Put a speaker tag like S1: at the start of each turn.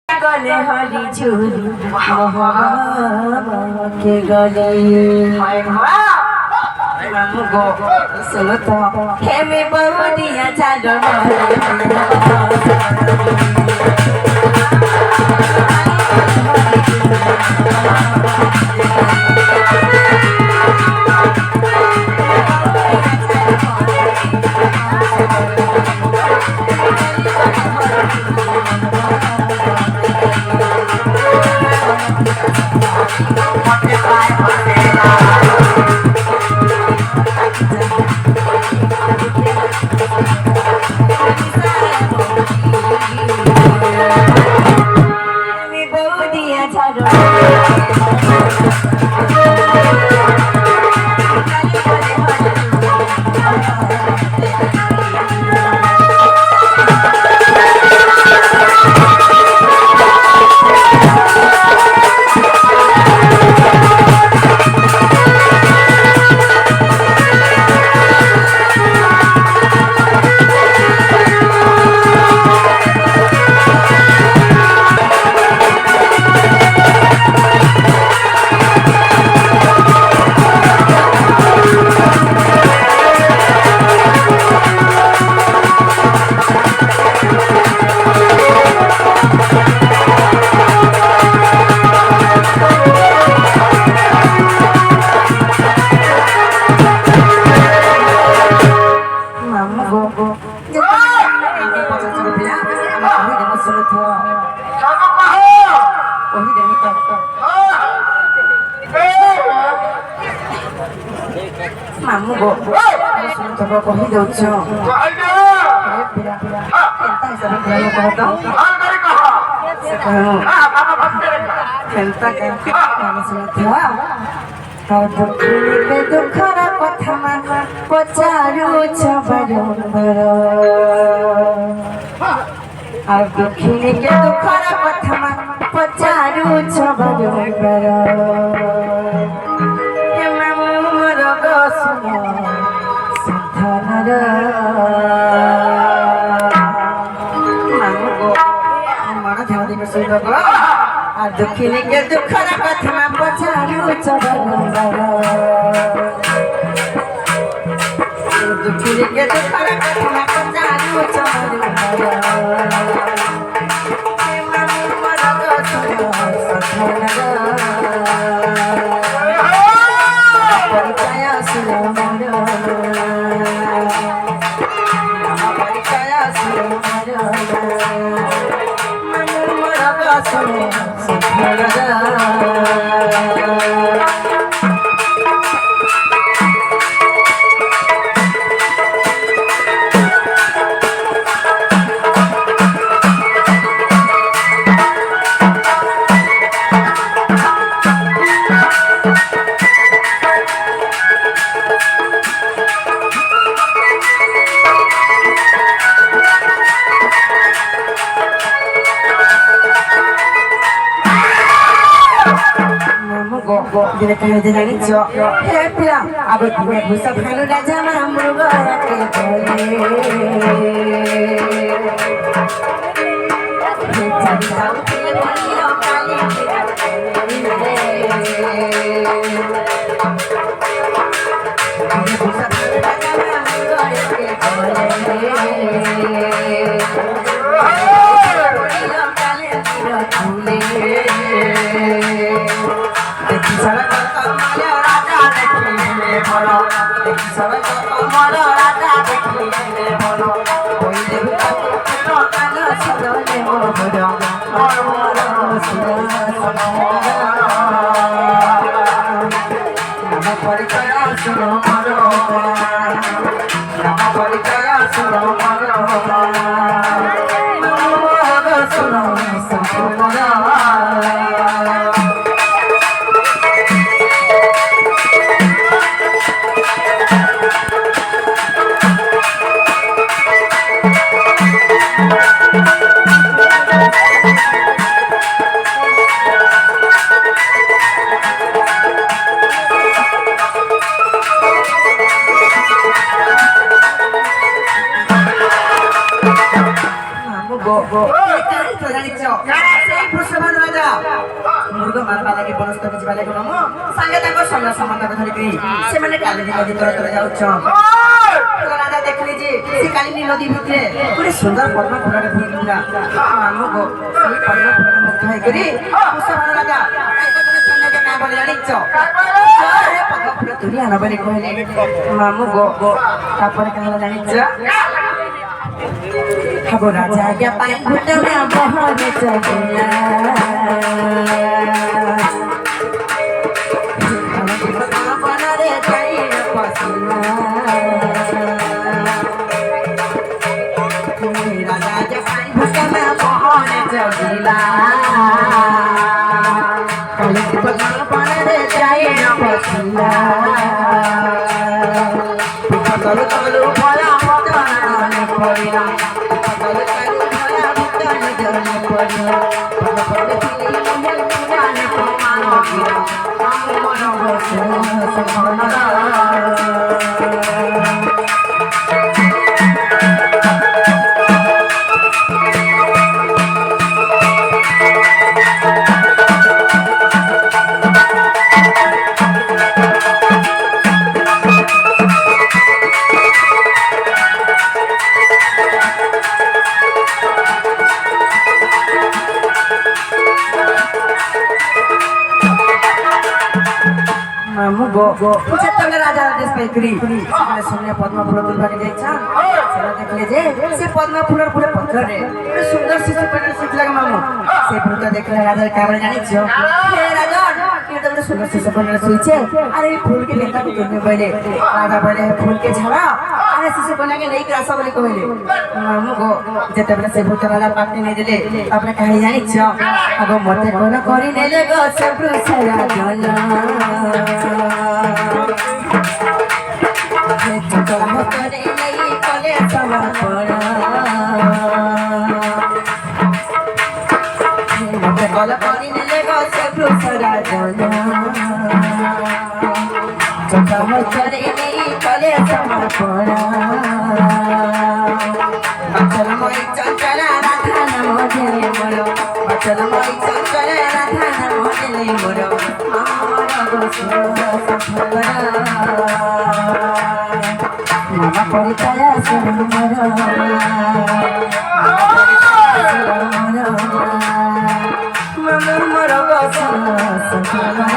S1: गले हरी झूली के गले गो सुनो तो खेमे बहुदिया चादर मामू गो तो कहि दउछ दुखर कथा पचारुछ बरंबर और दुखिनी के दुखर कथा पचारुछ बरंबर दुखिनी के दुखर कथा पचारुछ बरंबर दुखिनी के दुखर कथा पचारुछ Jadi kaya jadi cok, ya bilang, abang gue bisa kalau dah zaman berubah ke jadi tahu dia kali तो जानिछ सेई पुष्पबाण राजा मुर्ग मारबा लागि बनस्पति जिबा लागि मामु संगे ताको सैन्य सम्बन्ध धरि कहि से माने कालिनी नदी तर जाउछ तो राजा देखली जे से कालिनी नदी भितरे पुरे सुंदर पद्म फुलरे फुलला मामु गो सेई पद्म फुलरे मुग्ध होई करी पुष्पबाण राजा संगे के ना बोले जानिछ अरे पद्म फुल दुनिया न बोले कहले मामु गो तापर कहला जानिछ अब राजा क्या पाए घुट में बहर चला बना रे जाई पसला राजा क्या पाए घुट में बहर चला कल बना रे जाई पसला तलु तलु भला मत पड़िला राजा देश पैकरी सुनने पद्म फूल दुर्भाग्य जाइछा सेला देखले जे से पद्म फूलर पूरे पत्थर रे सुंदर शिशु पेटर सिख लगे मामू से भूत देखले राजा काबरे जानि छ हे राजा के त सुंदर शिशु पेटर सुइछे अरे फूल के लेता को दुनिया बोले राजा बोले फूल के झरा अरे शिशु बना के नहीं रासा बोले कहले मामू गो जेते बेले से भूत राजा पाटी नहीं देले आपने कहि जानि छ अब मते कोन करी नेले गो सब रुसरा जना करे नहीं कले समा पड़ा मते कल करी नेले गो सब रुसरा जना चकम करे नहीं कले समा पड़ा अचल मोई चंचल राधा नमो देले मोरो अचल मोई चंचल राधा नमो देले मोरो हमरा गो सफला मामा परिचय सुन मोरो मामा मोरो गो सफला